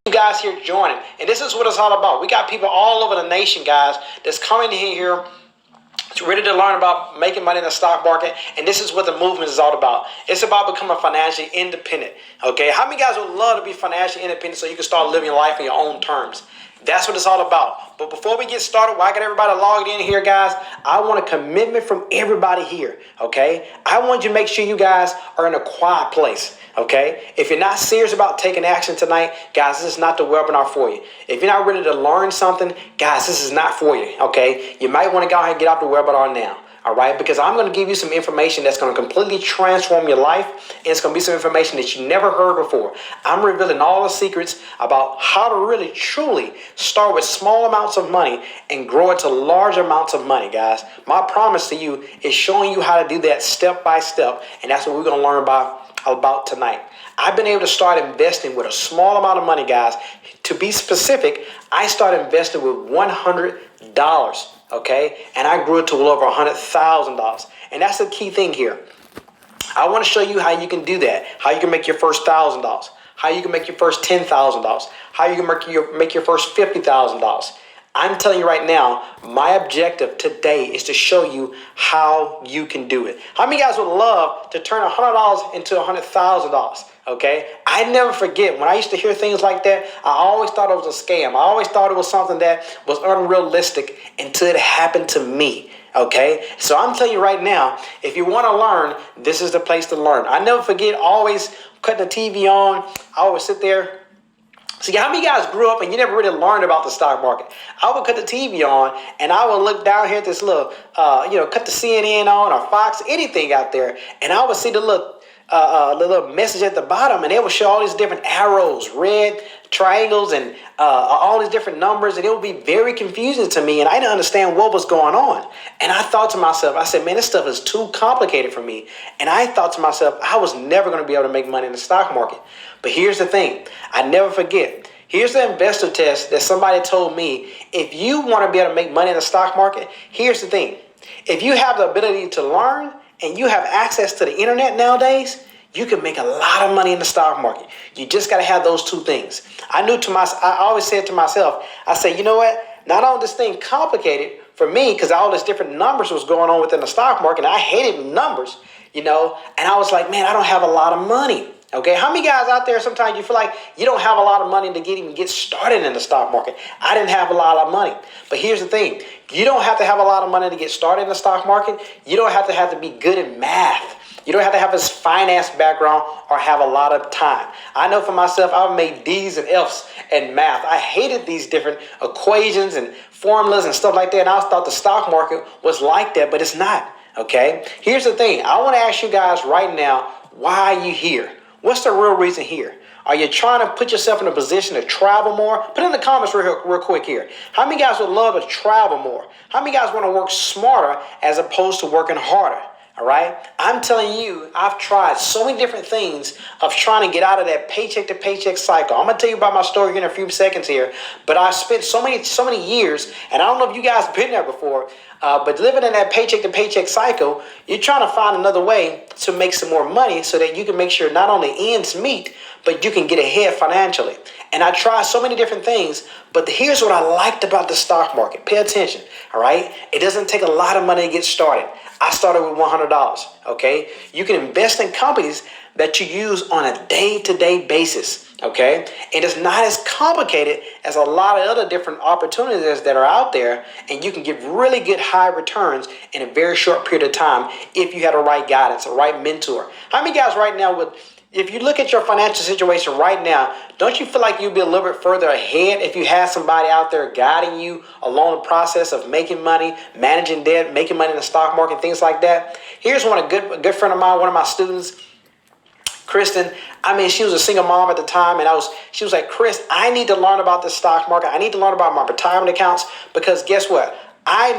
You guys here joining, and this is what it's all about. We got people all over the nation, guys, that's coming in here ready to learn about making money in the stock market, and this is what the movement is all about. It's about becoming financially independent. Okay, how many guys would love to be financially independent so you can start living your life on your own terms? That's what it's all about. But before we get started, while I got everybody logged in here, guys, I want a commitment from everybody here. Okay, I want you to make sure you guys are in a quiet place. Okay, if you're not serious about taking action tonight, guys, this is not the webinar for you. If you're not ready to learn something, guys, this is not for you. Okay, you might want to go ahead and get off the webinar now. All right, because I'm going to give you some information that's going to completely transform your life, and it's going to be some information that you never heard before. I'm revealing all the secrets about how to really, truly start with small amounts of money and grow it to large amounts of money, guys. My promise to you is showing you how to do that step by step, and that's what we're going to learn about tonight. I've been able to start investing with a small amount of money, guys. To be specific, I started investing with $100. Okay, and I grew it to well over $100,000, and that's the key thing here. I want to show you how you can do that, how you can make your first $1,000, how you can make your first $10,000, how you can make your first $50,000. I'm telling you right now, my objective today is to show you how you can do it. How many guys would love to turn $100 into $100,000? Okay, I never forget when I used to hear things like that. I always thought it was a scam. I always thought it was something that was unrealistic until it happened to me. Okay, so I'm telling you right now, if you want to learn, this is the place to learn. I never forget, always cutting the TV on. I always sit there. See, how many guys grew up and you never really learned about the stock market? I would cut the TV on and I would look down here at this little, cut the CNN on or Fox, anything out there, and I would see the little message at the bottom, and it would show all these different arrows, red triangles, and all these different numbers, and it would be very confusing to me, and I didn't understand what was going on. And I thought to myself, I said, man, this stuff is too complicated for me. And I thought to myself, I was never going to be able to make money in the stock market. But here's the thing, I never forget. Here's the investor test that somebody told me. If you want to be able to make money in the stock market, here's the thing. If you have the ability to learn and you have access to the internet nowadays, you can make a lot of money in the stock market. You just got to have those two things. I always said to myself, I say, you know what? Not only this thing complicated for me, because all these different numbers was going on within the stock market, and I hated numbers, and I was like, man, I don't have a lot of money. Okay, how many guys out there sometimes you feel like you don't have a lot of money to even get started in the stock market? I didn't have a lot of money. But here's the thing. You don't have to have a lot of money to get started in the stock market. You don't have to be good at math. You don't have to have a finance background or have a lot of time. I know for myself, I've made D's and F's in math. I hated these different equations and formulas and stuff like that. And I thought the stock market was like that, but it's not. Okay, here's the thing. I want to ask you guys right now, why are you here? What's the real reason here? Are you trying to put yourself in a position to travel more? Put it in the comments real quick here. How many guys would love to travel more? How many guys want to work smarter as opposed to working harder? All right. I'm telling you, I've tried so many different things of trying to get out of that paycheck to paycheck cycle. I'm going to tell you about my story here in a few seconds here, but I spent so many years, and I don't know if you guys have been there before, but living in that paycheck to paycheck cycle, you're trying to find another way to make some more money so that you can make sure not only ends meet, but you can get ahead financially. And I tried so many different things, but here's what I liked about the stock market. Pay attention, all right? It doesn't take a lot of money to get started. I started with $100, okay? You can invest in companies that you use on a day-to-day basis, okay? And it's not as complicated as a lot of other different opportunities that are out there, and you can get really good high returns in a very short period of time if you had the right guidance, a right mentor. How many guys right now would... If you look at your financial situation right now, don't you feel like you'd be a little bit further ahead if you had somebody out there guiding you along the process of making money, managing debt, making money in the stock market, things like that? Here's a good friend of mine, one of my students, Kristen. She was a single mom at the time, and she was like, Chris, I need to learn about the stock market. I need to learn about my retirement accounts, because guess what? I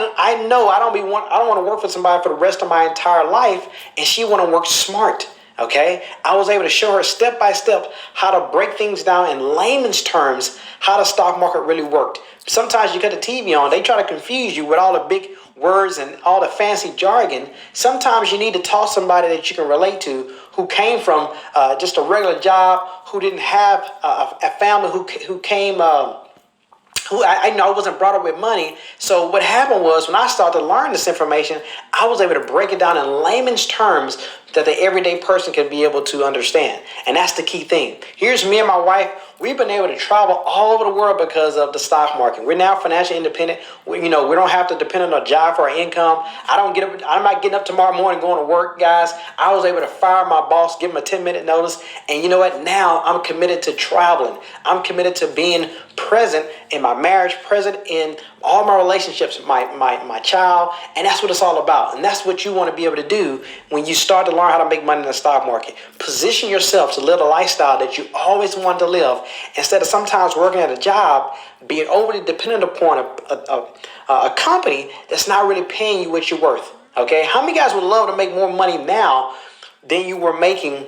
know I don't want to work for somebody for the rest of my entire life, and she want to work smart. Okay, I was able to show her step by step how to break things down in layman's terms, how the stock market really worked. Sometimes you cut the TV on, they try to confuse you with all the big words and all the fancy jargon. Sometimes you need to talk to somebody that you can relate to, who came from just a regular job, who didn't have a family, who came. Who I know I wasn't brought up with money. So what happened was when I started to learn this information, I was able to break it down in layman's terms that the everyday person can be able to understand. And that's the key thing. Here's me and my wife. We've been able to travel all over the world because of the stock market. We're now financially independent. We don't have to depend on a job for our income. I'm not getting up tomorrow morning going to work, guys. I was able to fire my boss, give him a 10-minute notice. And you know what? Now I'm committed to traveling. I'm committed to being present in my marriage, present in all my relationships, my child. And that's what it's all about. And that's what you want to be able to do when you start to learn how to make money in the stock market. Position yourself to live a lifestyle that you always wanted to live, instead of sometimes working at a job, being overly dependent upon a company that's not really paying you what you're worth. Okay, how many guys would love to make more money now than you were making,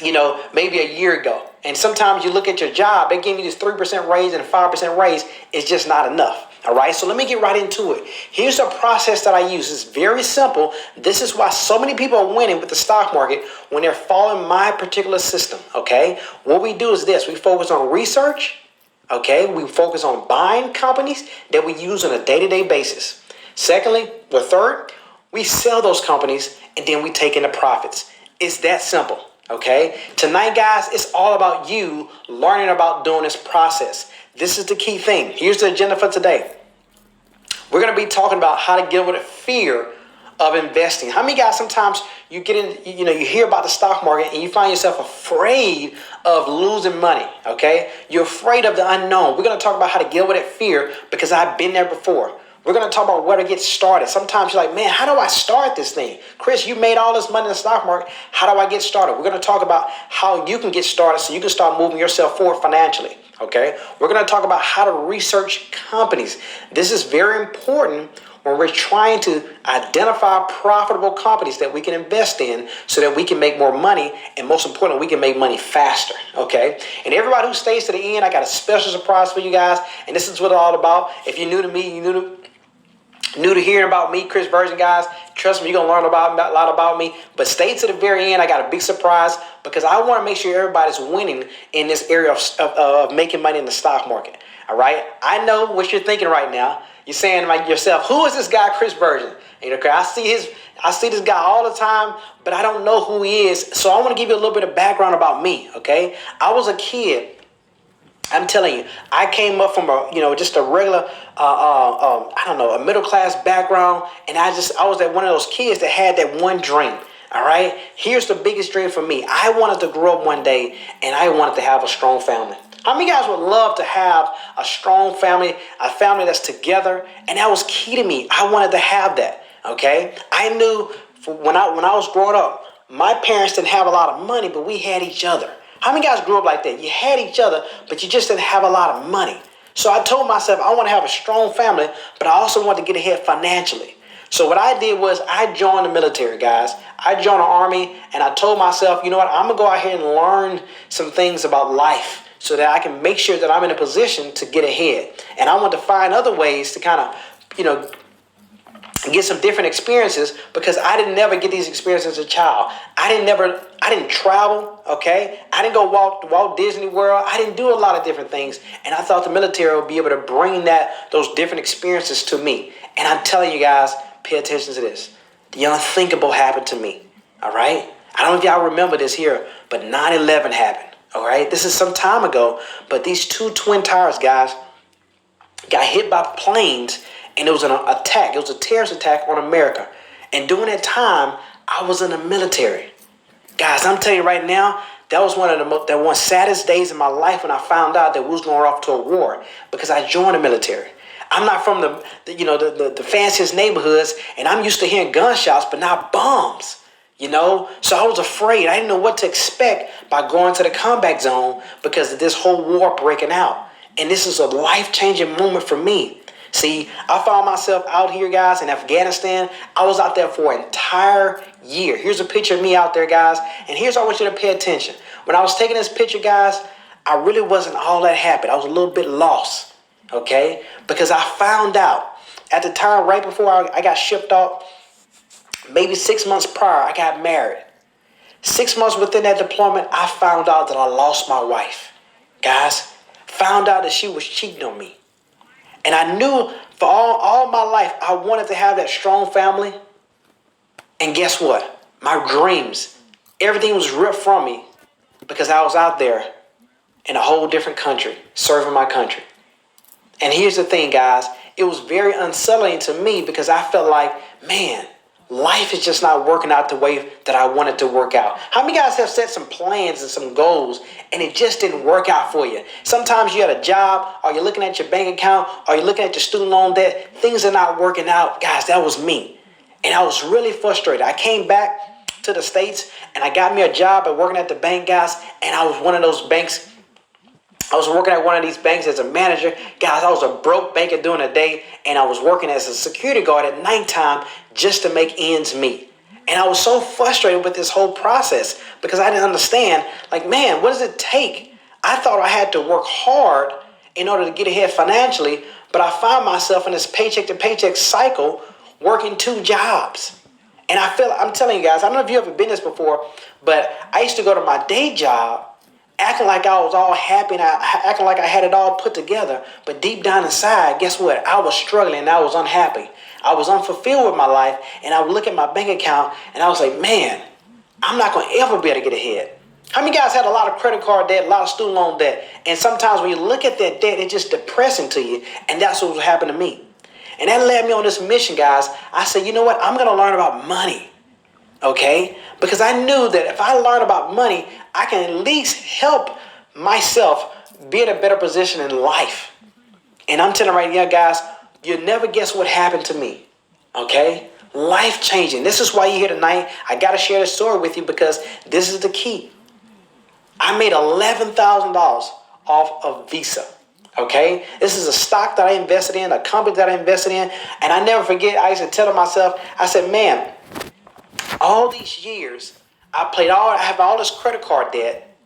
maybe a year ago? And sometimes you look at your job, they give you this 3% raise and a 5% raise. It's just not enough. All right, so let me get right into it. Here's the process that I use. It's very simple. This is why so many people are winning with the stock market when they're following my particular system. Okay, what we do is this: we focus on research. Okay, we focus on buying companies that we use on a day-to-day basis. Secondly, or third, we sell those companies and then we take in the profits. It's that simple. Okay, tonight, guys, it's all about you learning about doing this process. This is the key thing. Here's the agenda for today. We're going to be talking about how to get over the fear of investing. How many guys sometimes you get in, you hear about the stock market and you find yourself afraid of losing money, okay? You're afraid of the unknown. We're going to talk about how to get over that fear because I've been there before. We're going to talk about where to get started. Sometimes you're like, man, how do I start this thing? Chris, you made all this money in the stock market. How do I get started? We're going to talk about how you can get started so you can start moving yourself forward financially. Okay, we're going to talk about how to research companies. This is very important when we're trying to identify profitable companies that we can invest in so that we can make more money, and most importantly, we can make money faster. Okay, and everybody who stays to the end, I got a special surprise for you guys, and this is what it's all about. If you're new to me, new to hearing about me, Chris Virgin, guys, trust me, you're going to learn a lot about me. But stay to the very end. I got a big surprise because I want to make sure everybody's winning in this area of making money in the stock market. All right? I know what you're thinking right now. You're saying to yourself, who is this guy, Chris Virgin? Okay, I see this guy all the time, but I don't know who he is. So I want to give you a little bit of background about me, okay? I was a kid. I'm telling you, I came up from just a regular, a middle class background, and I was that one of those kids that had that one dream. All right, here's the biggest dream for me. I wanted to grow up one day, and I wanted to have a strong family. How many guys would love to have a strong family, a family that's together? And that was key to me. I wanted to have that. Okay, I knew when I was growing up, my parents didn't have a lot of money, but we had each other. How many guys grew up like that? You had each other, but you just didn't have a lot of money. So I told myself I want to have a strong family, but I also want to get ahead financially. So what I did was I joined the military, guys. I joined the Army, and I told myself, you know what? I'm going to go out here and learn some things about life so that I can make sure that I'm in a position to get ahead. And I want to find other ways to kind of, get some different experiences because I didn't never get these experiences as a child. I didn't travel, okay? I didn't go walk Walt Disney World. I didn't do a lot of different things. And I thought the military would be able to bring those different experiences to me. And I'm telling you guys, pay attention to this. The unthinkable happened to me, all right? I don't know if y'all remember this here, but 9/11 happened, all right? This is some time ago, but these two twin towers, guys, got hit by planes. And it was an attack. It was a terrorist attack on America. And during that time, I was in the military. Guys, I'm telling you right now, that was one of the saddest days in my life when I found out that we was going off to a war because I joined the military. I'm not from the fanciest neighborhoods, and I'm used to hearing gunshots, but not bombs. So I was afraid. I didn't know what to expect by going to the combat zone because of this whole war breaking out. And this is a life-changing moment for me. See, I found myself out here, guys, in Afghanistan. I was out there for an entire year. Here's a picture of me out there, guys. And here's I want you to pay attention. When I was taking this picture, guys, I really wasn't all that happy. I was a little bit lost, okay? Because I found out at the time right before I got shipped off, maybe 6 months prior, I got married. 6 months within that deployment, I found out that I lost my wife. Guys, found out that she was cheating on me. And I knew for all my life, I wanted to have that strong family. And guess what? My dreams, everything was ripped from me because I was out there in a whole different country, serving my country. And here's the thing, guys. It was very unsettling to me because I felt like, man, life is just not working out the way that I wanted to work out. How many guys have set some plans and some goals and it just didn't work out for you? Sometimes you had a job, or you're looking at your bank account, or you're looking at your student loan debt. Things are not working out. Guys, that was me. And I was really frustrated. I came back to the States and I got me a job at working at the bank, guys. And I was one of those banks. I was working at one of these banks as a manager. Guys, I was a broke banker during the day, and I was working as a security guard at nighttime just to make ends meet. And I was so frustrated with this whole process because I didn't understand, like, man, what does it take? I thought I had to work hard in order to get ahead financially, but I found myself in this paycheck to paycheck cycle working 2 jobs. And I'm telling you guys, I don't know if you've ever been this before, but I used to go to my day job acting like I was all happy and acting like I had it all put together. But deep down inside, guess what? I was struggling and I was unhappy. I was unfulfilled with my life, and I would look at my bank account and I was like, man, I'm not going to ever be able to get ahead. How many guys had a lot of credit card debt, a lot of student loan debt? And sometimes when you look at that debt, it's just depressing to you. And that's what happened to me. And that led me on this mission, guys. I said, you know what? I'm going to learn about money. Okay? Because I knew that if I learn about money, I can at least help myself be in a better position in life. And I'm telling you right now, guys, you'll never guess what happened to me. Okay? Life changing. This is why you're here tonight. I got to share this story with you because this is the key. I made $11,000 off of Visa. Okay? This is a stock that I invested in, a company that I invested in. And I never forget, I used to tell myself, I said, man, all these years, I have all this credit card debt,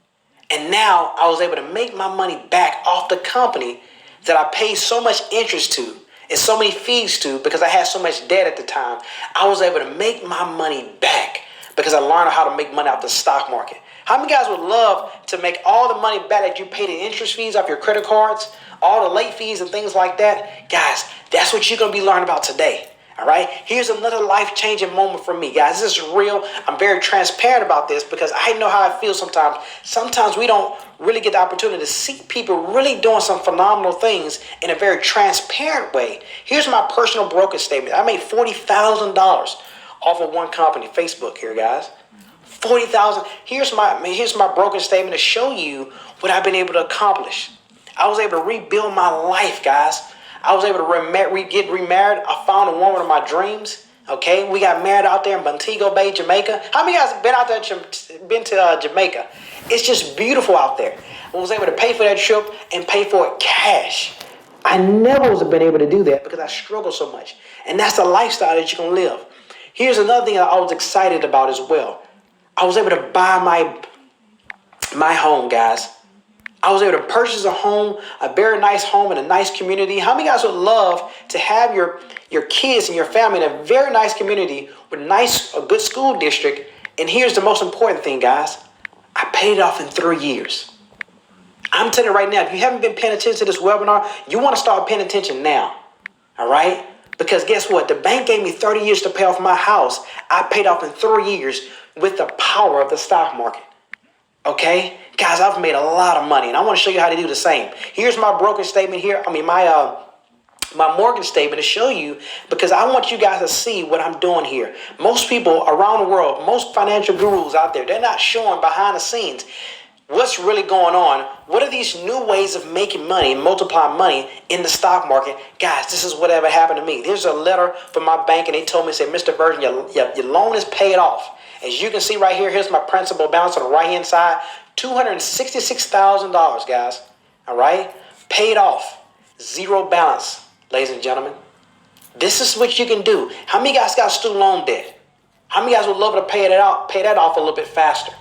and now I was able to make my money back off the company that I paid so much interest to and so many fees to because I had so much debt at the time. I was able to make my money back because I learned how to make money off the stock market. How many guys would love to make all the money back that you paid in interest fees off your credit cards, all the late fees and things like that? Guys, that's what you're going to be learning about today. All right, here's another life-changing moment for me, guys. This is real. I'm very transparent about this because I know how I feel sometimes. Sometimes we don't really get the opportunity to see people really doing some phenomenal things in a very transparent way. Here's my personal broker statement. I made $40,000 off of one company, Facebook here, guys. $40,000. Here's my broker statement to show you what I've been able to accomplish. I was able to rebuild my life, guys. I was able to get remarried. I found a woman of my dreams. Okay, we got married out there in Montego Bay, Jamaica. How many guys have been out there, been to Jamaica? It's just beautiful out there. I was able to pay for that trip and pay for it cash. I never would have been able to do that because I struggle so much. And that's the lifestyle that you can live. Here's another thing I was excited about as well. I was able to buy my home, guys. I was able to purchase a home, a very nice home in a nice community. How many guys would love to have your kids and your family in a very nice community with a good school district? And here's the most important thing, guys. I paid it off in 3 years. I'm telling you right now, if you haven't been paying attention to this webinar, you want to start paying attention now. All right? Because guess what? The bank gave me 30 years to pay off my house. I paid off in 3 years with the power of the stock market. Okay? Guys, I've made a lot of money, and I want to show you how to do the same. Here's my broker statement here. My mortgage statement to show you because I want you guys to see what I'm doing here. Most people around the world, most financial gurus out there, they're not showing behind the scenes what's really going on. What are these new ways of making money and multiplying money in the stock market? Guys, this is whatever happened to me. There's a letter from my bank, and they told me, say, Mr. Virgin, your loan is paid off. As you can see right here, here's my principal balance on the right-hand side, $266,000, guys. All right? Paid off. Zero balance, ladies and gentlemen. This is what you can do. How many guys got student loan debt? How many guys would love to pay that off a little bit faster?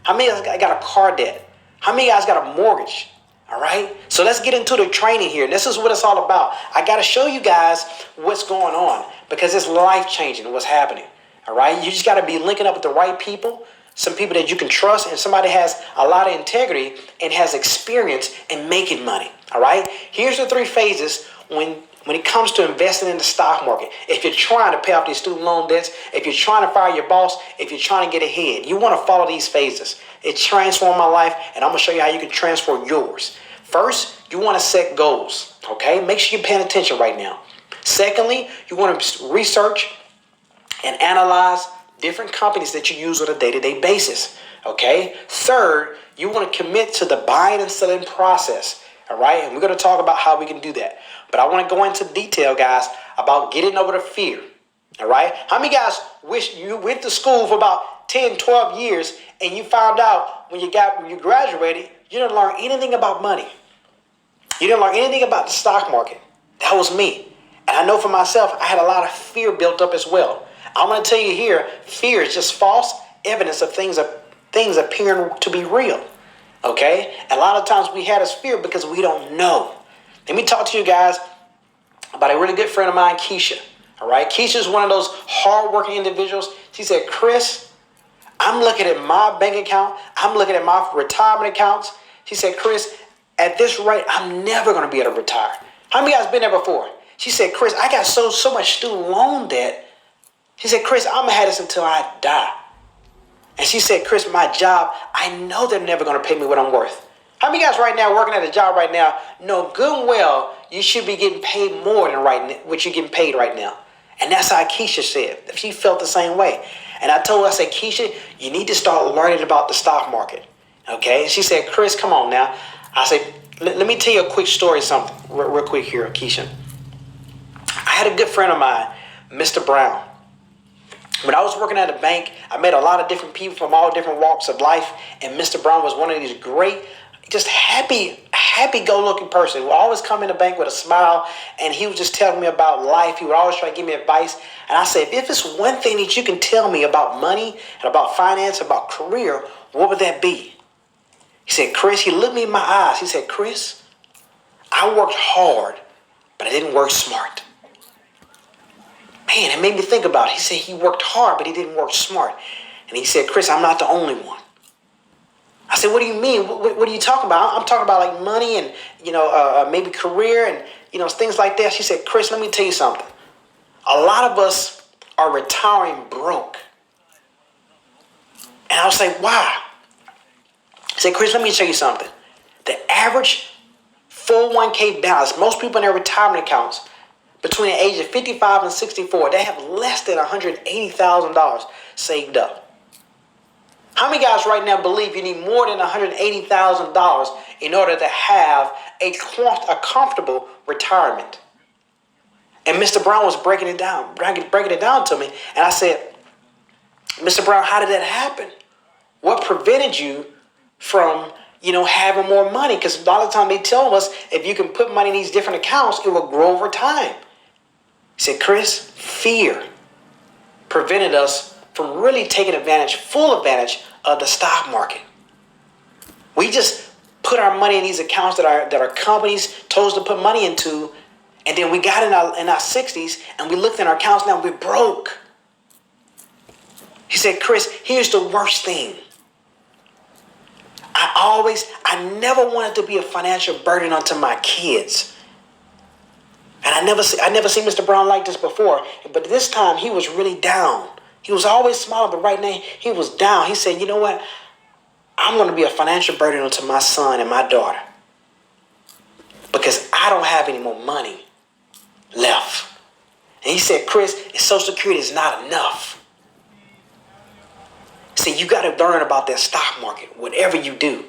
How many guys got a car debt? How many guys got a mortgage? All right? So let's get into the training here. This is what it's all about. I got to show you guys what's going on because it's life-changing what's happening. All right? You just got to be linking up with the right people some people that you can trust, and somebody has a lot of integrity and has experience in making money. All right. Here's the 3 phases when it comes to investing in the stock market. If you're trying to pay off these student loan debts, if you're trying to fire your boss, if you're trying to get ahead, you want to follow these phases. It transformed my life, and I'm going to show you how you can transform yours. First, you want to set goals. Okay. Make sure you're paying attention right now. Secondly, you want to research and analyze different companies that you use on a day-to-day basis. Okay. Third, you want to commit to the buying and selling process. All right. And we're going to talk about how we can do that. But I want to go into detail, guys, about getting over the fear. All right. How many guys wish you went to school for about 10, 12 years and you found out when you graduated, you didn't learn anything about money. You didn't learn anything about the stock market. That was me. And I know for myself, I had a lot of fear built up as well. I'm going to tell you here, fear is just false evidence of things appearing to be real. Okay? A lot of times we had this fear because we don't know. Let me talk to you guys about a really good friend of mine, Keisha. All right? Keisha is one of those hardworking individuals. She said, Chris, I'm looking at my bank account. I'm looking at my retirement accounts. She said, Chris, at this rate, I'm never going to be able to retire. How many of you guys been there before? She said, Chris, I got so much student loan debt. She said, Chris, I'm going to have this until I die. And she said, Chris, my job, I know they're never going to pay me what I'm worth. How many guys right now working at a job right now know good and well you should be getting paid more than what you're getting paid right now? And that's how Keisha said. She felt the same way. And I told her, I said, Keisha, you need to start learning about the stock market. Okay? And she said, Chris, come on now. I said, let me tell you a quick story, something real quick here, Keisha. I had a good friend of mine, Mr. Brown. When I was working at a bank, I met a lot of different people from all different walks of life. And Mr. Brown was one of these great, just happy-go-lucky person who would always come in the bank with a smile. And he would just tell me about life. He would always try to give me advice. And I said, if it's one thing that you can tell me about money and about finance, about career, what would that be? He said, Chris, he looked me in my eyes. He said, Chris, I worked hard, but I didn't work smart. Man, it made me think about it. He said he worked hard, but he didn't work smart. And he said, Chris, I'm not the only one. I said, what do you mean? What are you talking about? I'm talking about like money and, maybe career and, things like that. She said, Chris, let me tell you something. A lot of us are retiring broke. And I was like, why? I said, Chris, let me tell you something. The average 401k balance, most people in their retirement accounts, between the age of 55 and 64, they have less than $180,000 saved up. How many guys right now believe you need more than $180,000 in order to have a comfortable retirement? And Mr. Brown was breaking it down to me. And I said, Mr. Brown, how did that happen? What prevented you from, having more money? Because a lot of the time they tell us if you can put money in these different accounts, it will grow over time. He said, Chris, fear prevented us from really taking full advantage of the stock market. We just put our money in these accounts that our companies told us to put money into, and then we got in our 60s and we looked in our accounts, now we're broke. He said, Chris, here's the worst thing. I never wanted to be a financial burden onto my kids. And I never seen Mr. Brown like this before. But this time he was really down. He was always smiling, but right now he was down. He said, you know what? I'm going to be a financial burden onto my son and my daughter. Because I don't have any more money left. And he said, Chris, Social Security is not enough. See, you got to learn about that stock market, whatever you do.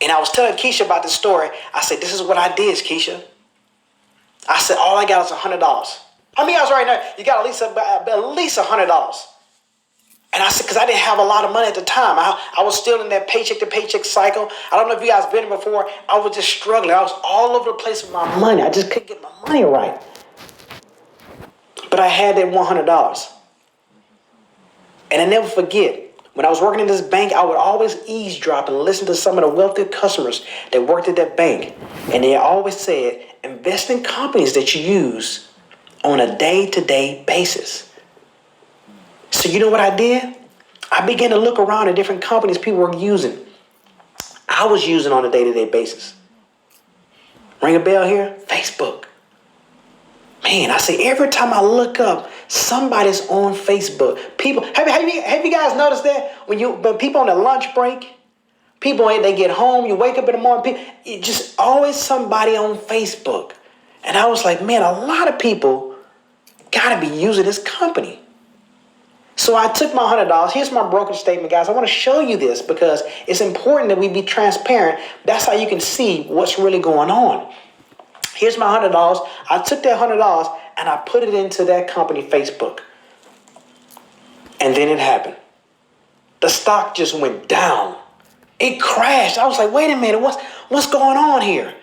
And I was telling Keisha about this story. I said, this is what I did, Keisha. I said, all I got is $100. How many guys right now, you got at least $100? And I said, because I didn't have a lot of money at the time. I was still in that paycheck to paycheck cycle. I don't know if you guys been there before. I was just struggling. I was all over the place with my money. I just couldn't get my money right. But I had that $100. And I never forget, when I was working in this bank, I would always eavesdrop and listen to some of the wealthy customers that worked at that bank. And they always said, invest in companies that you use on a day-to-day basis. So you know what I did? I began to look around at different companies people were using. I was using on a day-to-day basis. Ring a bell here? Facebook. Man, I say every time I look up, somebody's on Facebook. People, have you guys noticed that when people on their lunch break, people they get home, you wake up in the morning, just always somebody on Facebook. And I was like, man, a lot of people gotta be using this company. So I took my $100. Here's my brokerage statement, guys. I want to show you this because it's important that we be transparent. That's how you can see what's really going on. Here's my $100. I took that $100 and I put it into that company, Facebook. And then it happened. The stock just went down. It crashed. I was like, wait a minute, what's going on here?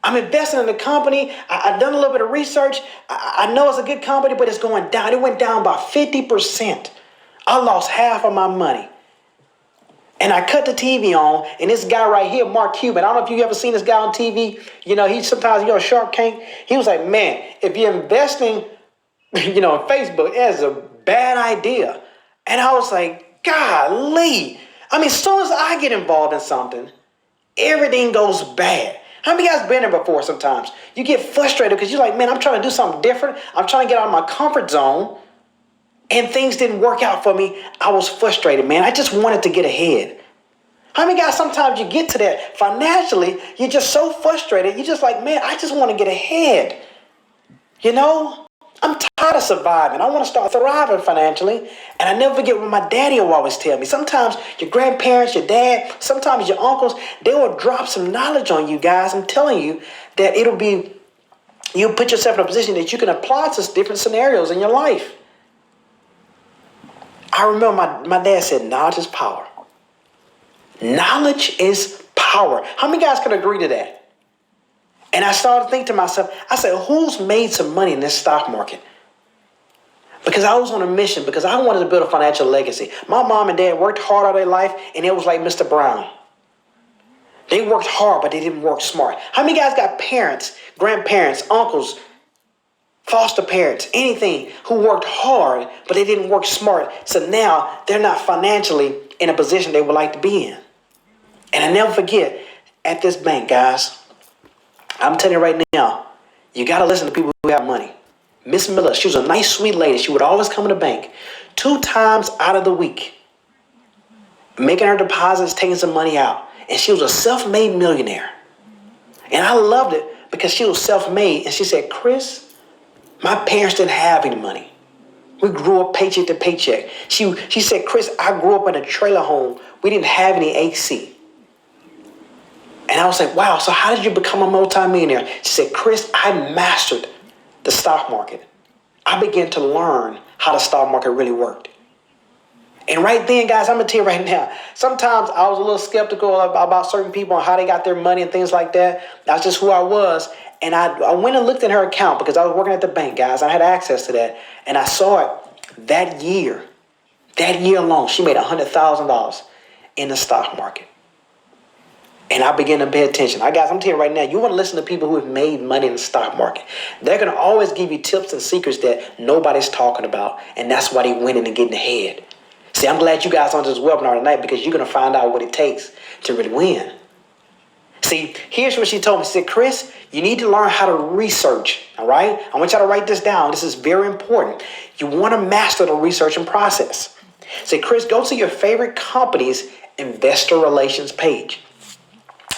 I'm investing in the company. I've done a little bit of research. I know it's a good company, but it's going down. It went down by 50%. I lost half of my money. And I cut the TV on, and this guy right here, Mark Cuban, I don't know if you've ever seen this guy on TV. You know, sometimes on Shark Tank. He was like, man, if you're investing, in Facebook, it's a bad idea. And I was like, golly. I mean, as soon as I get involved in something, everything goes bad. How many of you guys been there before sometimes? You get frustrated because you're like, man, I'm trying to do something different. I'm trying to get out of my comfort zone. And things didn't work out for me. I was frustrated, man. I just wanted to get ahead. How many guys sometimes you get to that financially, you're just so frustrated. You're just like, man, I just want to get ahead. I'm tired of surviving. I want to start thriving financially. And I never forget what my daddy will always tell me. Sometimes your grandparents, your dad, sometimes your uncles, they will drop some knowledge on you guys. I'm telling you that you'll put yourself in a position that you can apply to different scenarios in your life. I remember my dad said, knowledge is power. Knowledge is power. How many guys can agree to that? And I started to think to myself, I said, who's made some money in this stock market? Because I was on a mission, because I wanted to build a financial legacy. My mom and dad worked hard all their life, and it was like Mr. Brown. They worked hard, but they didn't work smart. How many guys got parents, grandparents, uncles, foster parents, anything, who worked hard, but they didn't work smart? So now they're not financially in a position they would like to be in. And I never forget, at this bank, guys, I'm telling you right now, you got to listen to people who have money. Miss Miller, she was a nice, sweet lady. She would always come to the bank 2 times out of the week, making her deposits, taking some money out. And she was a self-made millionaire. And I loved it because she was self-made. And she said, Chris, my parents didn't have any money. We grew up paycheck to paycheck. She said, Chris, I grew up in a trailer home. We didn't have any AC. And I was like, wow, so how did you become a multi-millionaire? She said, Chris, I mastered the stock market. I began to learn how the stock market really worked. And right then, guys, I'm going to tell you right now, sometimes I was a little skeptical about certain people and how they got their money and things like that. That's just who I was. And I went and looked at her account because I was working at the bank, guys. I had access to that. And I saw it that year alone, she made $100,000 in the stock market. And I began to pay attention. Guys, I'm telling you right now, you want to listen to people who have made money in the stock market. They're going to always give you tips and secrets that nobody's talking about. And that's why they winning and getting ahead. See, I'm glad you guys on this webinar tonight because you're going to find out what it takes to really win. See, here's what she told me. She said, Chris, you need to learn how to research, all right? I want y'all to write this down. This is very important. You want to master the research process. Say, Chris, go to your favorite company's investor relations page.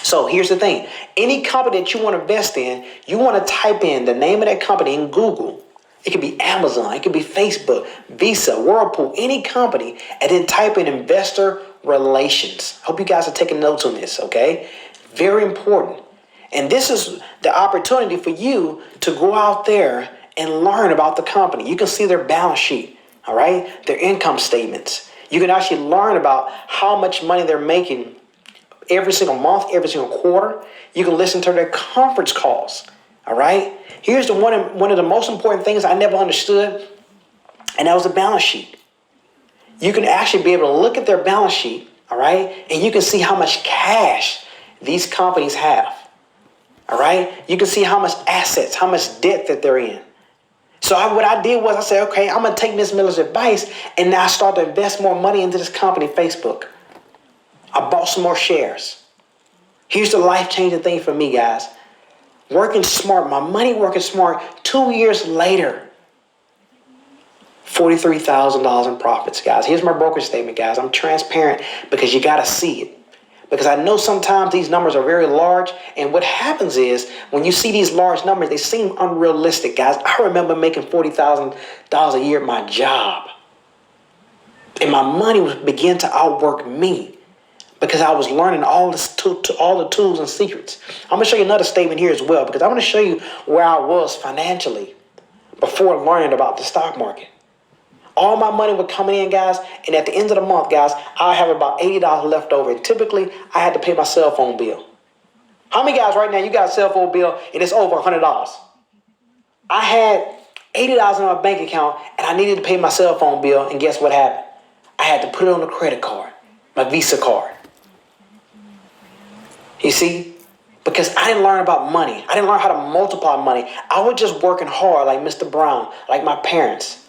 So here's the thing. Any company that you want to invest in, you want to type in the name of that company in Google. It could be Amazon. It could be Facebook, Visa, Whirlpool, any company, and then type in investor relations. Hope you guys are taking notes on this, okay? Very important. And this is the opportunity for you to go out there and learn about the company. You can see their balance sheet, all right? Their income statements. You can actually learn about how much money they're making every single month, every single quarter. You can listen to their conference calls, all right? Here's one of the most important things I never understood, and that was the balance sheet. You can actually be able to look at their balance sheet, all right? And you can see how much cash these companies have, all right? You can see how much assets, how much debt that they're in. So what I did was I said, okay, I'm going to take Miss Miller's advice, and I started to invest more money into this company, Facebook. I bought some more shares. Here's the life-changing thing for me, guys. Working smart, my money working smart, 2 years later, $43,000 in profits, guys. Here's my brokerage statement, guys. I'm transparent because you got to see it. Because I know sometimes these numbers are very large, and what happens is when you see these large numbers, they seem unrealistic, guys. I remember making $40,000 a year at my job, and my money would begin to outwork me because I was learning all the tools and secrets. I'm going to show you another statement here as well, because I want to show you where I was financially before learning about the stock market. All my money was coming in, guys, and at the end of the month, guys, I have about $80 left over. And typically, I had to pay my cell phone bill. How many guys right now, you got a cell phone bill and it's over $100? I had $80 in my bank account and I needed to pay my cell phone bill, and guess what happened? I had to put it on a credit card, my Visa card. You see? Because I didn't learn about money. I didn't learn how to multiply money. I was just working hard like Mr. Brown, like my parents.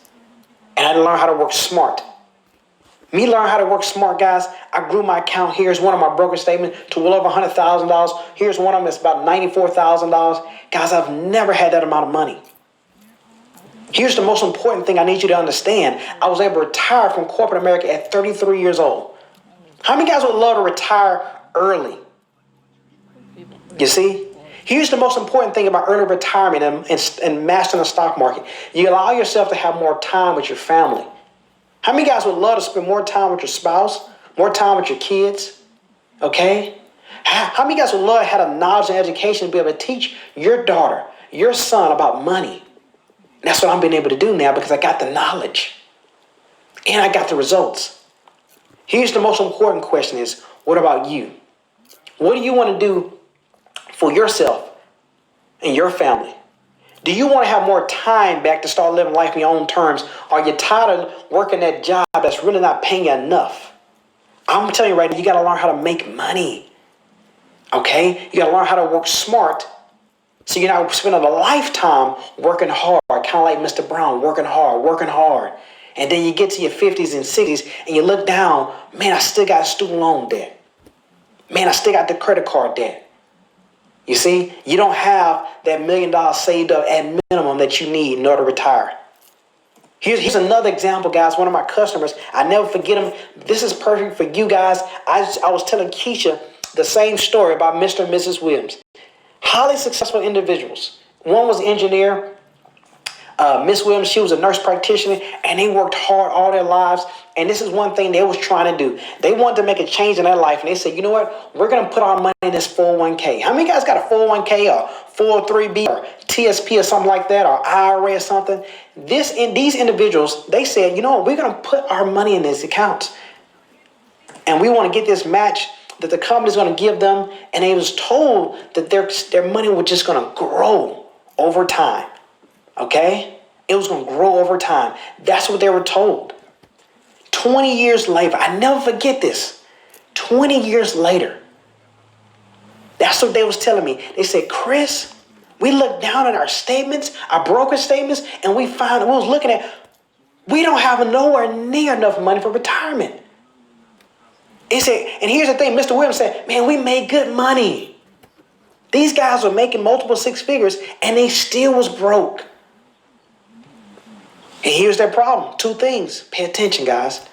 And I didn't learn how to work smart. Me learn how to work smart, guys. I grew my account. Here's one of my brokerage statements to well over $100,000. Here's one of them that's about $94,000. Guys, I've never had that amount of money. Here's the most important thing I need you to understand. I was able to retire from corporate America at 33 years old. How many guys would love to retire early? You see? Here's the most important thing about early retirement and mastering the stock market. You allow yourself to have more time with your family. How many guys would love to spend more time with your spouse, more time with your kids? Okay? How many guys would love to have a knowledge and education to be able to teach your daughter, your son about money? That's what I'm being able to do now because I got the knowledge and I got the results. Here's the most important question is, what about you? What do you want to do for yourself and your family? Do you want to have more time back to start living life on your own terms? Are you tired of working that job that's really not paying you enough? I'm telling you right now, you got to learn how to make money. Okay? You got to learn how to work smart so you're not spending a lifetime working hard, kind of like Mr. Brown, working hard. And then you get to your 50s and 60s and you look down, man, I still got student loan debt. Man, I still got the credit card debt. You see, you don't have that $1 million saved up at minimum that you need in order to retire. Here's another example, guys. One of my customers, I never forget him. This is perfect for you guys. I was telling Keisha the same story about Mr. and Mrs. Williams. Highly successful individuals. One was an engineer. Miss Williams, she was a nurse practitioner, and they worked hard all their lives. And this is one thing they was trying to do. They wanted to make a change in their life, and they said, you know what? We're going to put our money in this 401k. How many guys got a 401k or 403b or TSP or something like that, or IRA or something? These individuals, they said, you know what? We're going to put our money in these accounts, and we want to get this match that the company's going to give them. And they was told that their money was just going to grow over time. Okay? It was going to grow over time. That's what they were told. 20 years later, I never forget this. 20 years later, that's what they was telling me. They said, Chris, we looked down at our statements, our broker statements, and we was looking at, we don't have nowhere near enough money for retirement. He said, and here's the thing, Mr. Williams said, man, we made good money. These guys were making multiple six figures, and they still was broke. And here's their problem. Two things. Pay attention, guys.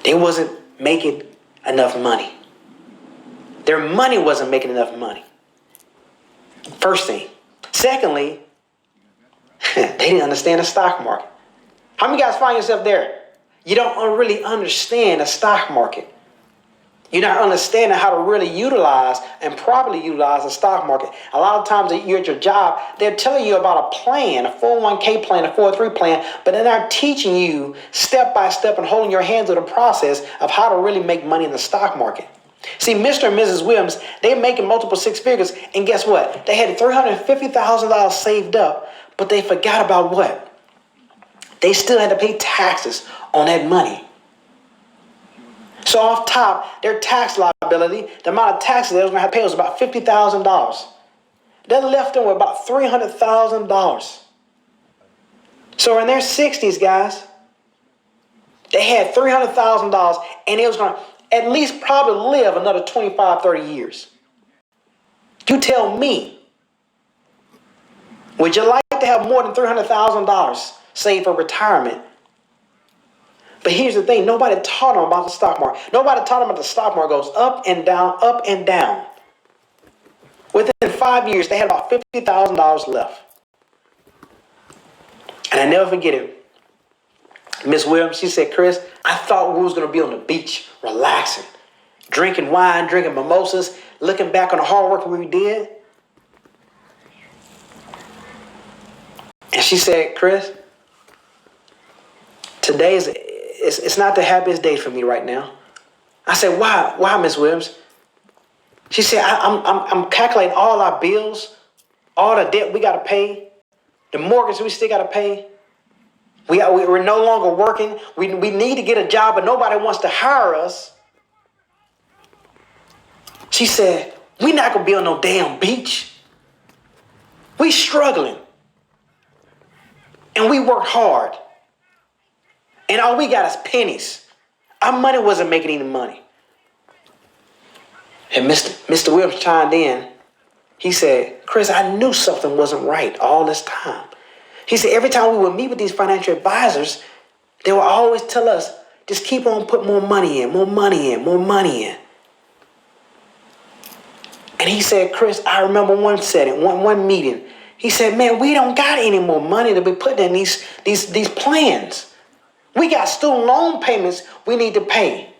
They wasn't making enough money. Their money wasn't making enough money. First thing. Secondly, they didn't understand the stock market. How many guys find yourself there? You don't really understand the stock market. You're not understanding how to really utilize and properly utilize the stock market. A lot of times you're at your job, they're telling you about a plan, a 401k plan, a 403 plan, but they're not teaching you step by step and holding your hands to the process of how to really make money in the stock market. See, Mr. and Mrs. Williams, they're making multiple six figures, and guess what? They had $350,000 saved up, but they forgot about what? They still had to pay taxes on that money. So off top, their tax liability, the amount of taxes they was going to have to pay was about $50,000. That left them with about $300,000. So in their 60s, guys, they had $300,000 and it was going to at least probably live another 25, 30 years. You tell me, would you like to have more than $300,000 saved for retirement? But here's the thing, nobody taught them about the stock market. Nobody taught them about the stock market goes up and down, up and down. Within 5 years, they had about $50,000 left. And I never forget it. Miss Williams, she said, Chris, I thought we was going to be on the beach, relaxing, drinking wine, drinking mimosas, looking back on the hard work we did. And she said, Chris, today it's not the happiest day for me right now. I said, why, Miss Williams? She said, I'm calculating all our bills, all the debt we got to pay, the mortgage we still got to pay. We're no longer working. We need to get a job, but nobody wants to hire us. She said, we're not going to be on no damn beach. We struggling. And we work hard. And all we got is pennies. Our money wasn't making any money. And Mr. Williams chimed in. He said, Chris, I knew something wasn't right all this time. He said, every time we would meet with these financial advisors, they would always tell us, just keep on putting more money in, more money in, more money in. And he said, Chris, I remember one setting, one meeting. He said, man, we don't got any more money to be putting in these plans. We got student loan payments we need to pay.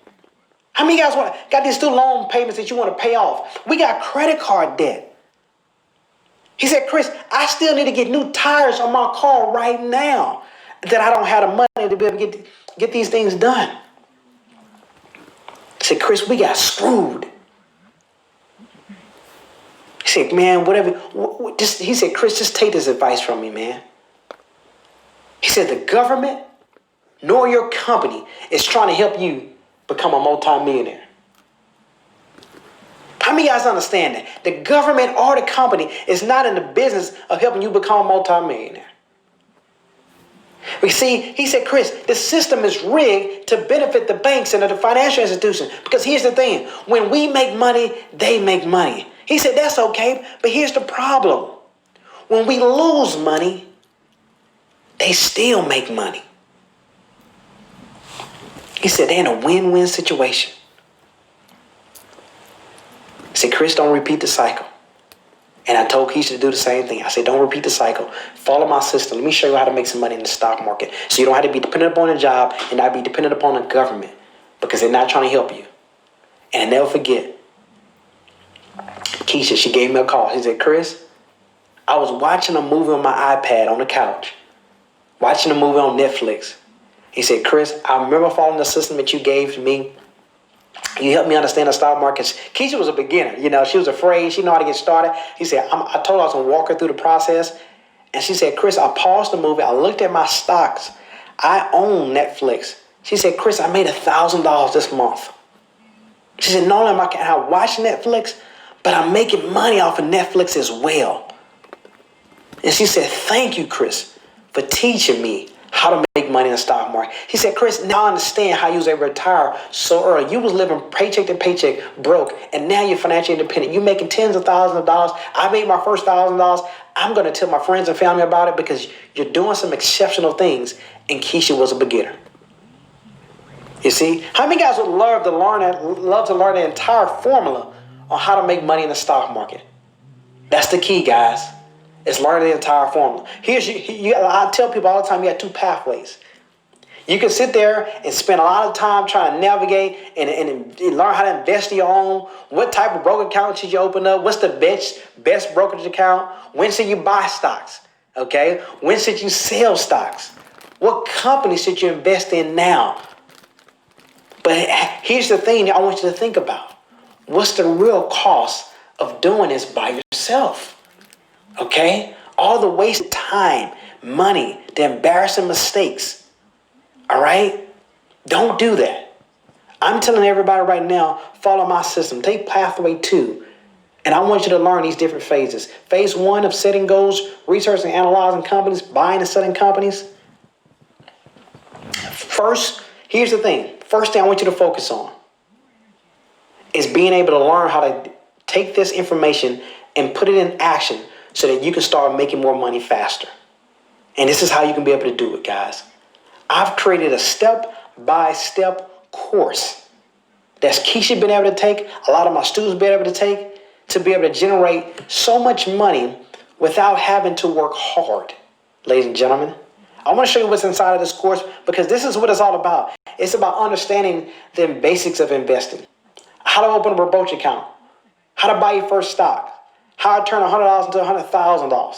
How many of you guys got these student loan payments that you want to pay off? We got credit card debt. He said, Chris, I still need to get new tires on my car right now that I don't have the money to be able to get these things done. He said, Chris, we got screwed. He said, man, whatever. He said, Chris, just take this advice from me, man. He said, the government nor your company is trying to help you become a multi-millionaire. How many of you guys understand that? The government or the company is not in the business of helping you become a multi-millionaire. We see, he said, Chris, the system is rigged to benefit the banks and the financial institutions. Because here's the thing, when we make money, they make money. He said, that's okay, but here's the problem. When we lose money, they still make money. He said, they're in a win-win situation. He said, Chris, don't repeat the cycle. And I told Keisha to do the same thing. I said, don't repeat the cycle. Follow my system. Let me show you how to make some money in the stock market. So you don't have to be dependent upon a job and not be dependent upon the government because they're not trying to help you. And I never forget, Keisha, she gave me a call. She said, Chris, I was watching a movie on my iPad on the couch, watching a movie on Netflix. He said, Chris, I remember following the system that you gave to me. You helped me understand the stock markets. Keisha was a beginner. You know, she was afraid. She didn't know how to get started. He said, I told her I was going to walk her through the process. And she said, Chris, I paused the movie. I looked at my stocks. I own Netflix. She said, Chris, I made $1,000 this month. She said, not only can I watch Netflix, but I'm making money off of Netflix as well. And she said, thank you, Chris, for teaching me how to make money in the stock market. He said, Chris, now I understand how you was able to retire so early. You was living paycheck to paycheck, broke, and now you're financially independent. You're making tens of thousands of dollars. I made my first $1,000. I'm going to tell my friends and family about it because you're doing some exceptional things, and Keisha was a beginner. You see? How many guys would love to learn the entire formula on how to make money in the stock market? That's the key, guys. It's learning the entire formula. I tell people all the time, you got two pathways. You can sit there and spend a lot of time trying to navigate and learn how to invest in your own. What type of broker account should you open up? What's the best brokerage account? When should you buy stocks? Okay? When should you sell stocks? What company should you invest in now? But here's the thing I want you to think about. What's the real cost of doing this by yourself? Okay? All the wasted time, money, the embarrassing mistakes. All right? Don't do that. I'm telling everybody right now, follow my system. Take pathway 2 And I want you to learn these different phases. Phase 1 of setting goals, researching and analyzing companies, buying and selling companies. First, here's the thing. First thing I want you to focus on is being able to learn how to take this information and put it in action so that you can start making more money faster. And this is how you can be able to do it, guys. I've created a step-by-step course that's Keisha been able to take, a lot of my students been able to take, to be able to generate so much money without having to work hard. Ladies and gentlemen, I want to show you what's inside of this course because this is what it's all about. It's about understanding the basics of investing. How to open a brokerage account. How to buy your first stock. How to turn $100 into $100,000.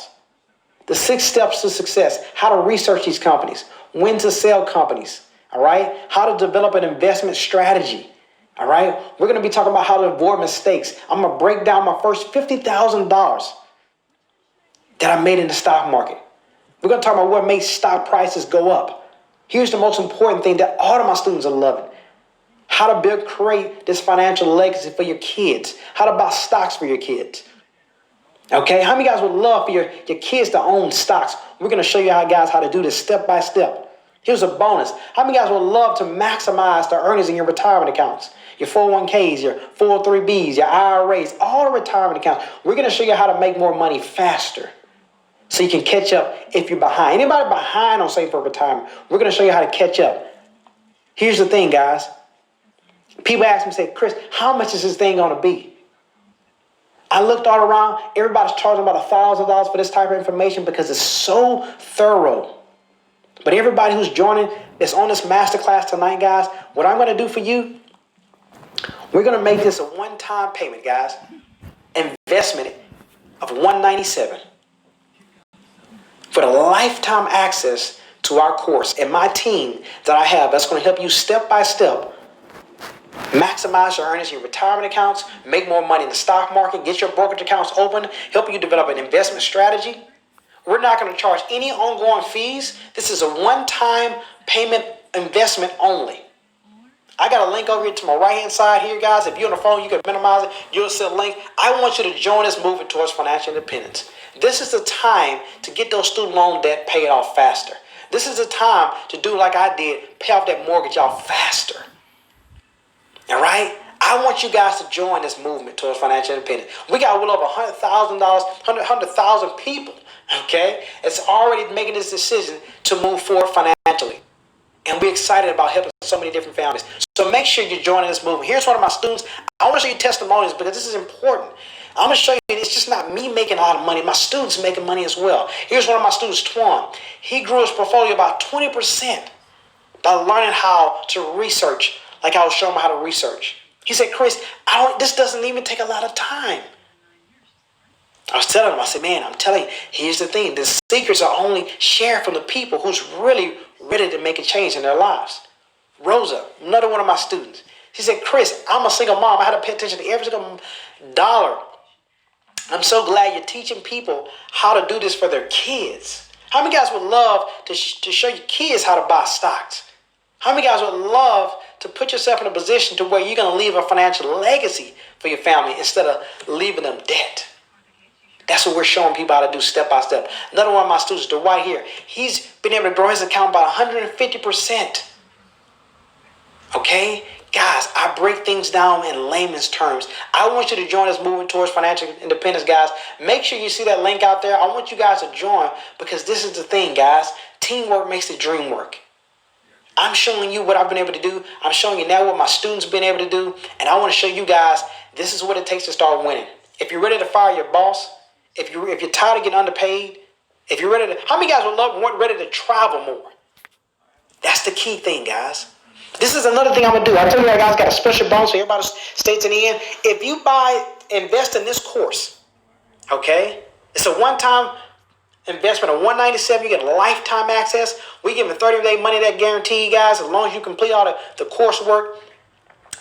The 6 steps to success. How to research these companies. When to sell companies. All right. How to develop an investment strategy. All right. We're going to be talking about how to avoid mistakes. I'm going to break down my first $50,000 that I made in the stock market. We're going to talk about what makes stock prices go up. Here's the most important thing that all of my students are loving. How to create this financial legacy for your kids. How to buy stocks for your kids. Okay, how many guys would love for your kids to own stocks? We're going to show you how to do this step by step. Here's a bonus. How many guys would love to maximize the earnings in your retirement accounts? Your 401ks, your 403bs, your IRAs, all the retirement accounts. We're going to show you how to make more money faster so you can catch up if you're behind. Anybody behind on saving for retirement, we're going to show you how to catch up. Here's the thing, guys. People ask me, say, Chris, how much is this thing going to be? I looked all around. Everybody's charging about $1,000 for this type of information because it's so thorough. But everybody who's joining that's on this masterclass tonight, guys, what I'm going to do for you, we're going to make this a one-time payment, guys. Investment of $197 for the lifetime access to our course and my team that I have that's going to help you step by step maximize your earnings in your retirement accounts, make more money in the stock market, get your brokerage accounts open, help you develop an investment strategy. We're not going to charge any ongoing fees. This is a one-time payment investment only. I got a link over here to my right-hand side here, guys. If you're on the phone, you can minimize it. You'll see a link. I want you to join us moving towards financial independence. This is the time to get those student loan debt paid off faster. This is the time to do like I did, pay off that mortgage off faster. All right? I want you guys to join this movement towards financial independence. We got well over $100,000 people, okay? It's already making this decision to move forward financially. And we're excited about helping so many different families. So make sure you're joining this movement. Here's one of my students. I want to show you testimonials because this is important. I'm going to show you it's just not me making a lot of money. My students making money as well. Here's one of my students, Twan. He grew his portfolio about 20% by learning how to research. Like I was showing him how to research. He said, Chris, this doesn't even take a lot of time. I was telling him, I said, man, I'm telling you, here's the thing. The secrets are only shared from the people who's really ready to make a change in their lives. Rosa, another one of my students. She said, Chris, I'm a single mom. I had to pay attention to every single dollar. I'm so glad you're teaching people how to do this for their kids. How many guys would love to show your kids how to buy stocks? How many guys would love to put yourself in a position to where you're going to leave a financial legacy for your family instead of leaving them debt? That's what we're showing people how to do step by step. Another one of my students, Dwight here, he's been able to grow his account by 150%. Okay? Guys, I break things down in layman's terms. I want you to join us moving towards financial independence, guys. Make sure you see that link out there. I want you guys to join because this is the thing, guys. Teamwork makes the dream work. I'm showing you what I've been able to do. I'm showing you now what my students have been able to do. And I want to show you guys, this is what it takes to start winning. If you're ready to fire your boss, if you're tired of getting underpaid, if you're ready to, how many guys want ready to travel more? That's the key thing, guys. This is another thing I'm going to do. I tell you guys got a special bonus for everybody stays in the end. If you invest in this course, okay, it's a one-time investment of $197. You get lifetime access. We give a 30-day money-back guarantee, guys. As long as you complete all the coursework,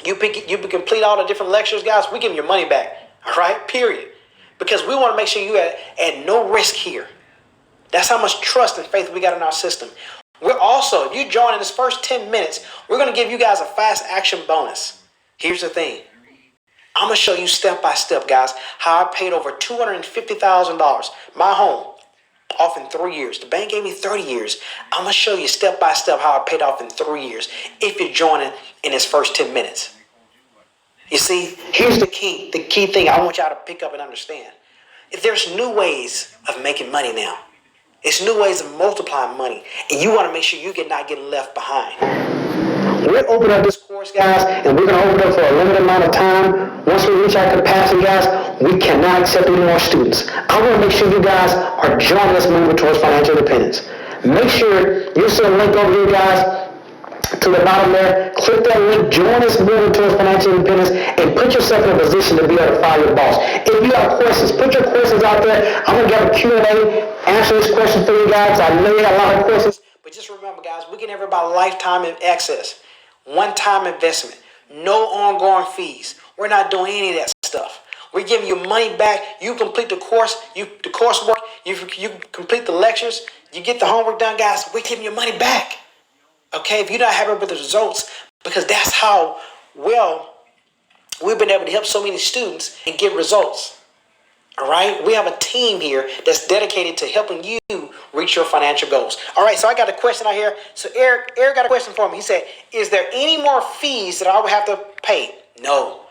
you complete all the different lectures, guys, we give you your money back. All right, period. Because we want to make sure you at no risk here. That's how much trust and faith we got in our system. We're also, if you join in this first 10 minutes, we're going to give you guys a fast action bonus. Here's the thing. I'm going to show you step by step, guys, how I paid over $250,000, my home, off in 3 years. The bank gave me 30 years. I'm going to show you step by step how I paid off in 3 years if you're joining in this first 10 minutes. You see, here's the key thing I want y'all to pick up and understand. If there's new ways of making money now, it's new ways of multiplying money, and you want to make sure you're not getting left behind. We're opening up this course, guys, and we're going to open it up for a limited amount of time. Once we reach our capacity, guys, we cannot accept any more students. I want to make sure you guys are joining us moving towards financial independence. Make sure you see a link over here, guys, to the bottom there. Click that link, join us moving towards financial independence, and put yourself in a position to be able to fire your boss. If you have questions, put your questions out there. I'm going to get a Q&A, answer this question for you guys. I know you got a lot of questions, but just remember, guys, we're getting everybody lifetime access, one-time investment, no ongoing fees. We're not doing any of that stuff. We're giving you money back. You complete the course, the coursework, you complete the lectures, you get the homework done, guys, we're giving you money back. Okay, if you're not happy with the results, because that's how well we've been able to help so many students and get results. All right, we have a team here that's dedicated to helping you reach your financial goals. All right, so I got a question out here. So Eric got a question for me. He said, is there any more fees that I would have to pay? No.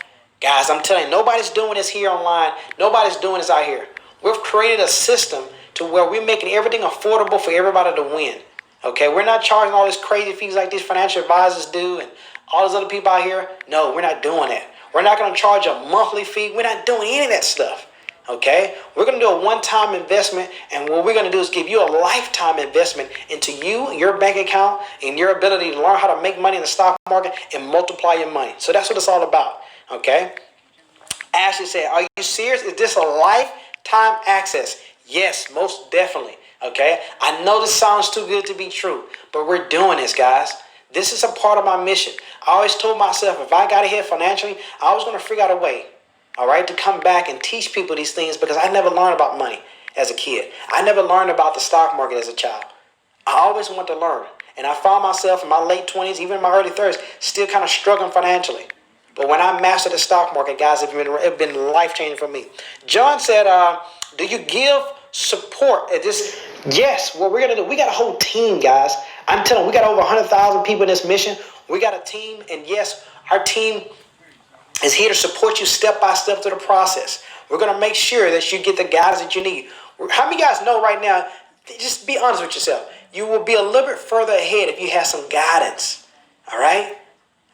Guys, I'm telling you, nobody's doing this here online. Nobody's doing this out here. We've created a system to where we're making everything affordable for everybody to win. Okay, we're not charging all these crazy fees like these financial advisors do and all those other people out here. No, we're not doing that. We're not going to charge a monthly fee. We're not doing any of that stuff. Okay, we're going to do a one-time investment, and what we're going to do is give you a lifetime investment into you, your bank account, and your ability to learn how to make money in the stock market and multiply your money. So that's what it's all about. Okay, Ashley said, are you serious? Is this a lifetime access? Yes, most definitely. Okay, I know this sounds too good to be true, but we're doing this, guys. This is a part of my mission. I always told myself if I got ahead financially, I was going to figure out a way, all right, to come back and teach people these things, because I never learned about money as a kid. I never learned about the stock market as a child. I always wanted to learn, and I found myself in my late 20s, even in my early 30s, still kind of struggling financially. But when I mastered the stock market, guys, it's been life-changing for me. John said, do you give support at this? Yes, what we're going to do, we got a whole team, guys. I'm telling you, we got over 100,000 people in this mission. We got a team, and yes, our team is here to support you step by step through the process. We're going to make sure that you get the guidance that you need. How many guys know right now, just be honest with yourself, you will be a little bit further ahead if you have some guidance, all right?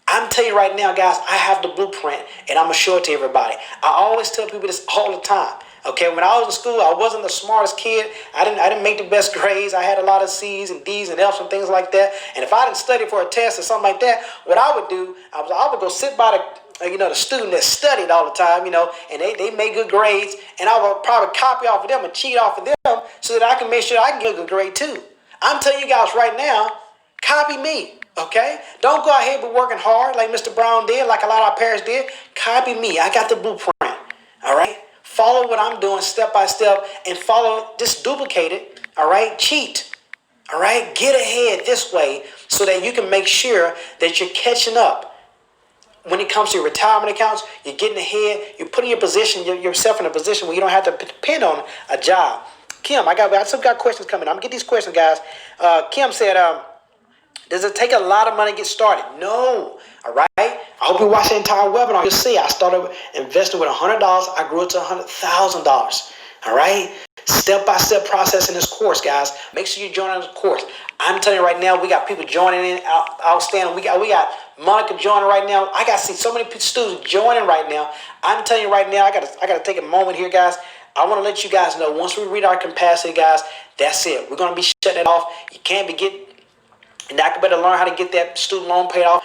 I'm telling you right now, guys, I have the blueprint, and I'm going to show it to everybody. I always tell people this all the time. Okay, when I was in school, I wasn't the smartest kid. I didn't make the best grades. I had a lot of C's and D's and F's and things like that. And if I didn't study for a test or something like that, what I would do, I would go sit by the student that studied all the time, and they made good grades, and I would probably copy off of them and cheat off of them so that I can make sure I can get a good grade too. I'm telling you guys right now, copy me. Okay? Don't go out here but working hard like Mr. Brown did, like a lot of our parents did. Copy me. I got the blueprint. All right? Follow what I'm doing step by step and follow, just duplicate it. All right? Cheat. All right? Get ahead this way so that you can make sure that you're catching up. When it comes to your retirement accounts, you're getting ahead. You're putting yourself in a position where you don't have to depend on a job. Kim, I still got questions coming. I'm going to get these questions, guys. Kim said, does it take a lot of money to get started? No. All right. I hope you watch the entire webinar. You'll see I started investing with $100. I grew it to $100,000. All right. Step-by-step process in this course, guys. Make sure you join this course. I'm telling you right now, we got people joining in outstanding. We got Monica joining right now. I got to see so many students joining right now. I'm telling you right now, I got to take a moment here, guys. I want to let you guys know, once we reach our capacity, guys, that's it. We're going to be shutting it off. You can't be getting. And I better learn how to get that student loan paid off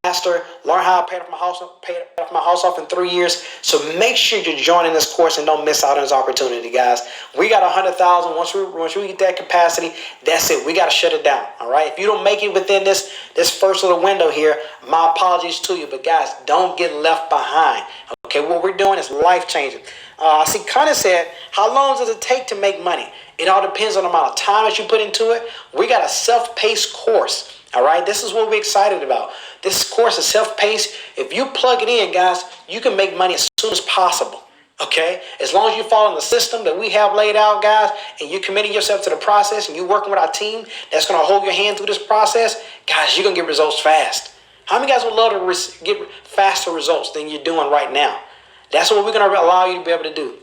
faster. Learn how to pay off my house off in 3 years. So make sure you're joining this course and don't miss out on this opportunity, guys. We got 100,000. Once we get that capacity, that's it. We got to shut it down. All right. If you don't make it within this first little window here, my apologies to you. But guys, don't get left behind. Okay. What we're doing is life changing. I see Connor said, how long does it take to make money? It all depends on the amount of time that you put into it. We got a self-paced course. All right, this is what we're excited about. This course is self-paced. If you plug it in, guys, you can make money as soon as possible. Okay, as long as you follow the system that we have laid out, guys, and you're committing yourself to the process and you're working with our team that's going to hold your hand through this process, guys, you're going to get results fast. How many guys would love to get faster results than you're doing right now? That's what we're going to allow you to be able to do.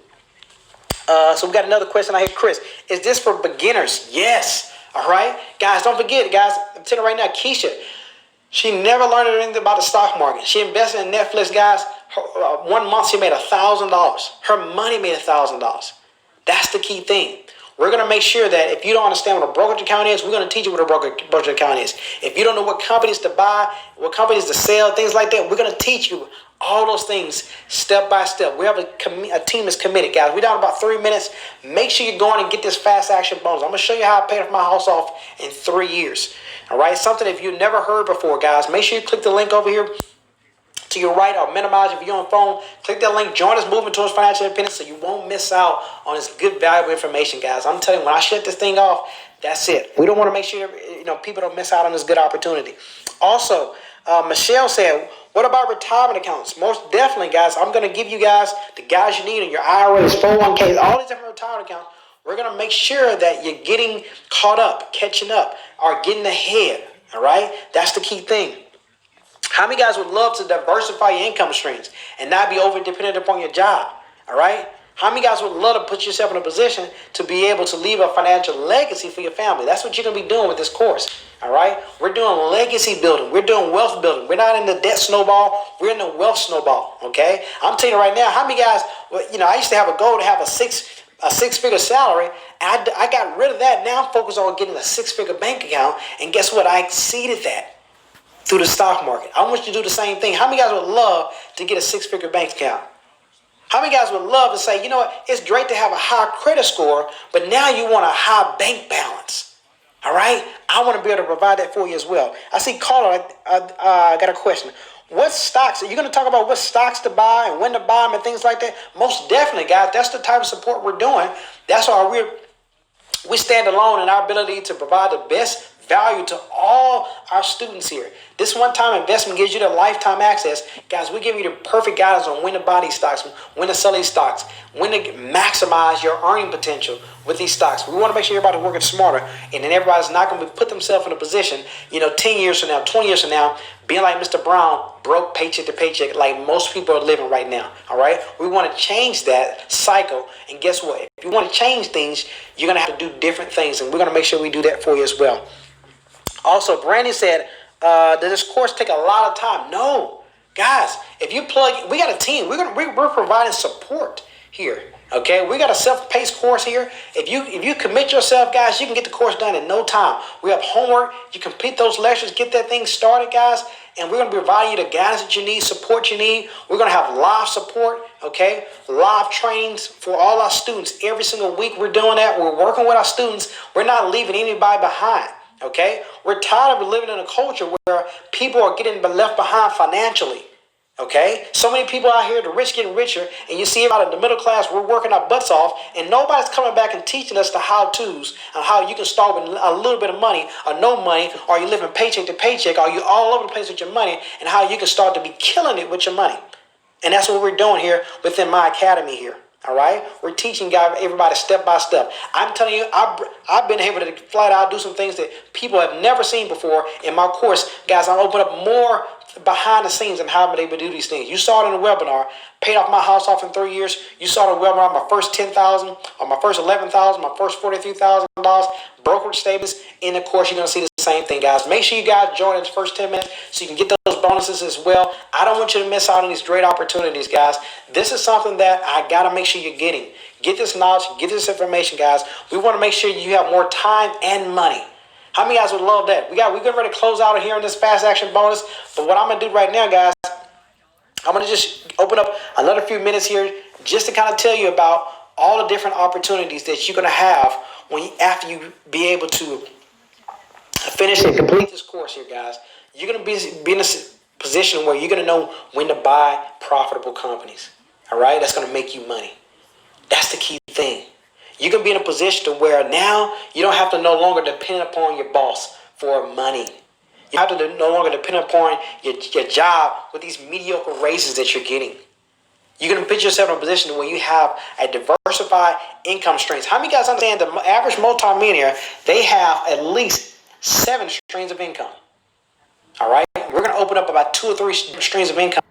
So we got another question I hear, Chris. Is this for beginners? Yes. All right, guys, don't forget, guys. I'm telling you right now, Keisha, she never learned anything about the stock market. She invested in Netflix, guys. 1 month she made $1,000. Her money made $1,000. That's the key thing. We're going to make sure that if you don't understand what a brokerage account is, we're going to teach you what a brokerage account is. If you don't know what companies to buy, what companies to sell, things like that, we're going to teach you all those things step by step. We have a team that's committed, guys. We're down to about 3 minutes. Make sure you go on and get this fast action bonus. I'm going to show you how I paid off my house off in 3 years. All right, something if you've never heard before, guys. Make sure you click the link over here to your right or minimize if you're on phone. Click that link. Join us moving towards financial independence so you won't miss out on this good, valuable information, guys. I'm telling you, when I shut this thing off, that's it. We don't want to make sure people don't miss out on this good opportunity. Also, Michelle said, what about retirement accounts? Most definitely, guys. I'm going to give you guys the guys you need in your IRAs, 401ks, all these different retirement accounts. We're going to make sure that you're getting caught up, catching up, or getting ahead. All right? That's the key thing. How many guys would love to diversify your income streams and not be over dependent upon your job? All right? How many guys would love to put yourself in a position to be able to leave a financial legacy for your family? That's what you're going to be doing with this course. All right? We're doing legacy building. We're doing wealth building. We're not in the debt snowball. We're in the wealth snowball. Okay? I'm telling you right now, how many guys, I used to have a goal to have a six-figure salary. I got rid of that. Now I'm focused on getting a six-figure bank account. And guess what? I exceeded that through the stock market. I want you to do the same thing. How many guys would love to get a six-figure bank account? How many guys would love to say, you know what, it's great to have a high credit score, but now you want a high bank balance. All right? I want to be able to provide that for you as well. I see Carla, I got a question. What stocks, are you going to talk about what stocks to buy and when to buy them and things like that? Most definitely, guys. That's the type of support we're doing. That's why we stand alone in our ability to provide the best value to all our students here. This one-time investment gives you the lifetime access. Guys, we give you the perfect guidance on when to buy these stocks, when to sell these stocks, when to maximize your earning potential with these stocks. We want to make sure everybody's working smarter, and then everybody's not going to put themselves in a position, 10 years from now, 20 years from now, being like Mr. Brown, broke paycheck to paycheck, like most people are living right now. All right? We want to change that cycle, and guess what? If you want to change things, you're going to have to do different things, and we're going to make sure we do that for you as well. Also, Brandy said, does this course take a lot of time? No. Guys, if you we got a team. We're providing support here. Okay? We got a self-paced course here. If you commit yourself, guys, you can get the course done in no time. We have homework. You complete those lectures, get that thing started, guys, and we're going to be providing you the guidance that you need, support you need. We're going to have live support, okay? Live trainings for all our students. Every single week we're doing that. We're working with our students. We're not leaving anybody behind. Okay, we're tired of living in a culture where people are getting left behind financially. Okay, so many people out here, the rich getting richer, and you see about in the middle class, we're working our butts off, and nobody's coming back and teaching us the how-tos on how you can start with a little bit of money or no money, or you're living paycheck to paycheck, or you're all over the place with your money, and how you can start to be killing it with your money. And that's what we're doing here within my academy here. All right, we're teaching everybody step by step. I'm telling you, I've been able to flat out do some things that people have never seen before in my course, guys. I open up more behind the scenes and how I'm able to do these things. You saw it in the webinar. Paid off my house off in 3 years. You saw the webinar. My first $10,000, or my first $11,000, my first $43,000 brokerage statements. In the course, you're gonna see the same thing, guys. Make sure you guys join in the first 10 minutes so you can get those bonuses as well. I don't want you to miss out on these great opportunities, guys. This is something that I gotta make sure you're getting. Get this knowledge, get this information, guys. We want to make sure you have more time and money. How many guys would love that? We're getting ready to close out here in this fast action bonus. But what I'm gonna do right now, guys, I'm gonna just open up another few minutes here just to kind of tell you about all the different opportunities that you're gonna have after you be able to finish and complete this course here, guys. You're gonna be in a position where you're gonna know when to buy profitable companies. All right, that's gonna make you money. That's the key thing. You can be in a position to where now you don't have to no longer depend upon your boss for money. You have to no longer depend upon your job with these mediocre raises that you're getting. You're going to put yourself in a position where you have a diversified income streams. How many guys understand the average multimillionaire, they have at least 7 streams of income? All right? We're going to open up about 2 or 3 streams of income